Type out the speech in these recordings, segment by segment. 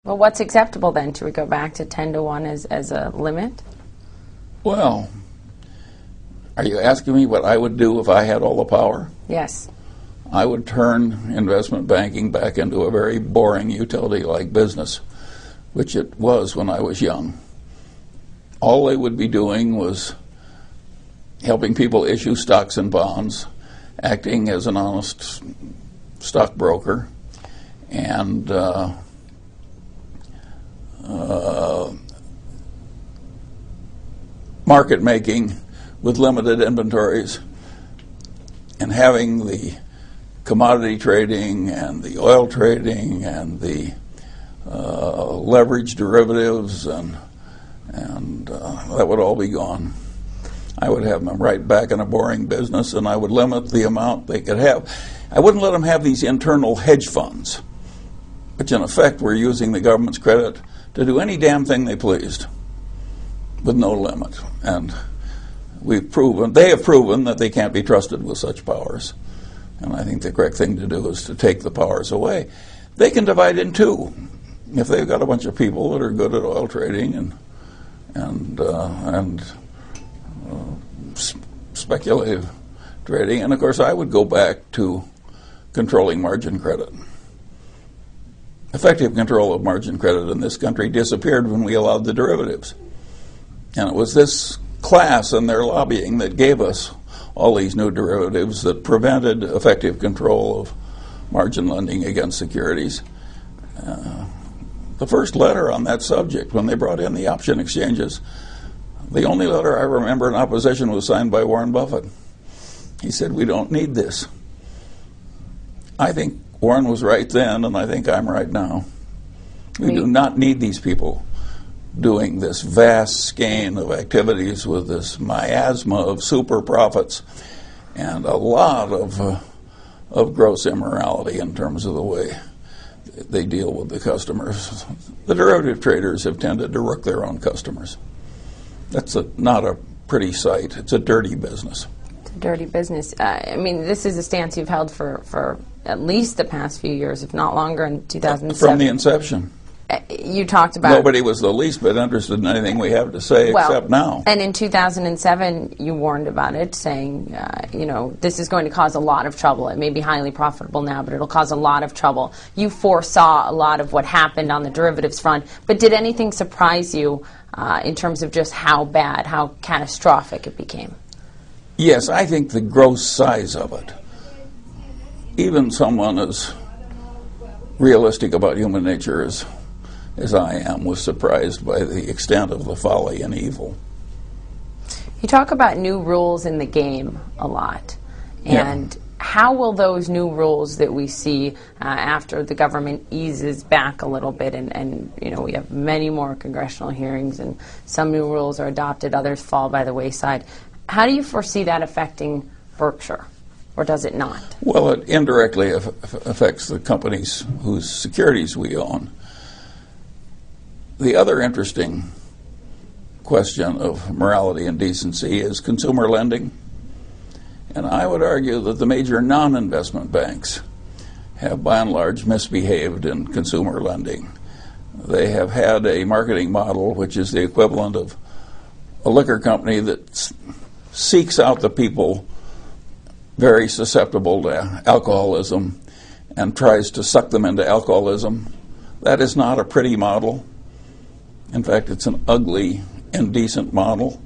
Well, what's acceptable then? Should we go back to 10 to 1 as a limit? Well, are you asking me what I would do if I had all the power? Yes. I would turn investment banking back into a very boring utility-like business, which it was when I was young. All they would be doing was helping people issue stocks and bonds, acting as an honest stockbroker, and market making with limited inventories, and having the commodity trading and the oil trading and the leverage derivatives, and that would all be gone. I would have them right back in a boring business, and I would limit the amount they could have. I wouldn't let them have these internal hedge funds, which in effect were using the government's credit to do any damn thing they pleased with no limit. And they have proven that they can't be trusted with such powers. And I think the correct thing to do is to take the powers away. They can divide in two. If they've got a bunch of people that are good at oil trading and speculative trading, and of course I would go back to controlling margin credit. Effective control of margin credit in this country disappeared when we allowed the derivatives. And it was this class and their lobbying that gave us all these new derivatives that prevented effective control of margin lending against securities. The first letter on that subject, when they brought in the option exchanges, the only letter I remember in opposition was signed by Warren Buffett. He said, "We don't need this." I think Warren was right then, and I think I'm right now. We do not need these people doing this vast skein of activities with this miasma of super profits and a lot of gross immorality in terms of the way they deal with the customers. The derivative traders have tended to rook their own customers. That's not a pretty sight. It's a dirty business. It's a dirty business. I mean, this is a stance you've held for at least the past few years, if not longer, in 2007. From the inception. You talked about... Nobody was the least bit interested in anything we have to say except now. And in 2007, you warned about it, saying, this is going to cause a lot of trouble. It may be highly profitable now, but it'll cause a lot of trouble. You foresaw a lot of what happened on the derivatives front, but did anything surprise you in terms of just how bad, how catastrophic it became? Yes, I think the gross size of it. Even someone as realistic about human nature as I am was surprised by the extent of the folly and evil. You talk about new rules in the game a lot. And how will those new rules that we see after the government eases back a little bit and we have many more congressional hearings and some new rules are adopted, others fall by the wayside. How do you foresee that affecting Berkshire? Or does it not? Well, it indirectly affects the companies whose securities we own. The other interesting question of morality and decency is consumer lending. And I would argue that the major non-investment banks have by and large misbehaved in consumer lending. They have had a marketing model which is the equivalent of a liquor company that seeks out the people very susceptible to alcoholism and tries to suck them into alcoholism. That is not a pretty model. In fact, it's an ugly, indecent model.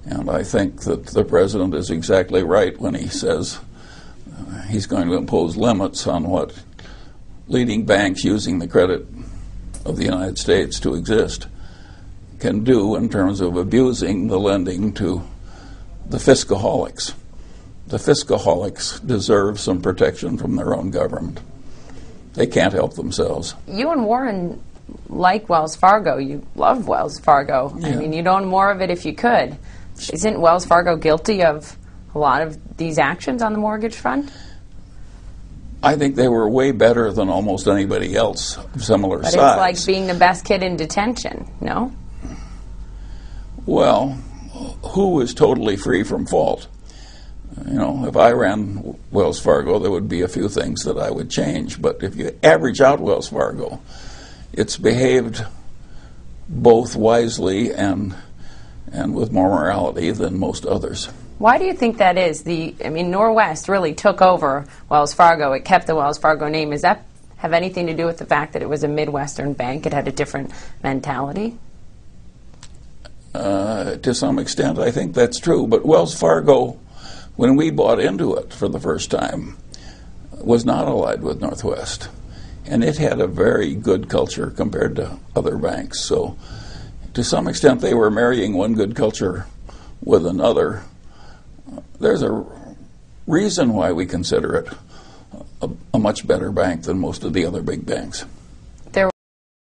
And I think that the president is exactly right when he says he's going to impose limits on what leading banks using the credit of the United States to exist can do in terms of abusing the lending to the fiscaholics. The fiscaholics deserve some protection from their own government. They can't help themselves. You and Warren like Wells Fargo. You love Wells Fargo. Yeah. I mean, you'd own more of it if you could. Isn't Wells Fargo guilty of a lot of these actions on the mortgage front? I think they were way better than almost anybody else of similar size. But it's like being the best kid in detention, no? Well, who is totally free from fault? If I ran Wells Fargo, there would be a few things that I would change. But if you average out Wells Fargo, it's behaved both wisely and with more morality than most others. Why do you think that is? Norwest really took over Wells Fargo. It kept the Wells Fargo name. Does that have anything to do with the fact that it was a Midwestern bank? It had a different mentality? To some extent, I think that's true. But Wells Fargo, when we bought into it for the first time, was not allied with Northwest. And it had a very good culture compared to other banks. So to some extent, they were marrying one good culture with another. There's a reason why we consider it a much better bank than most of the other big banks.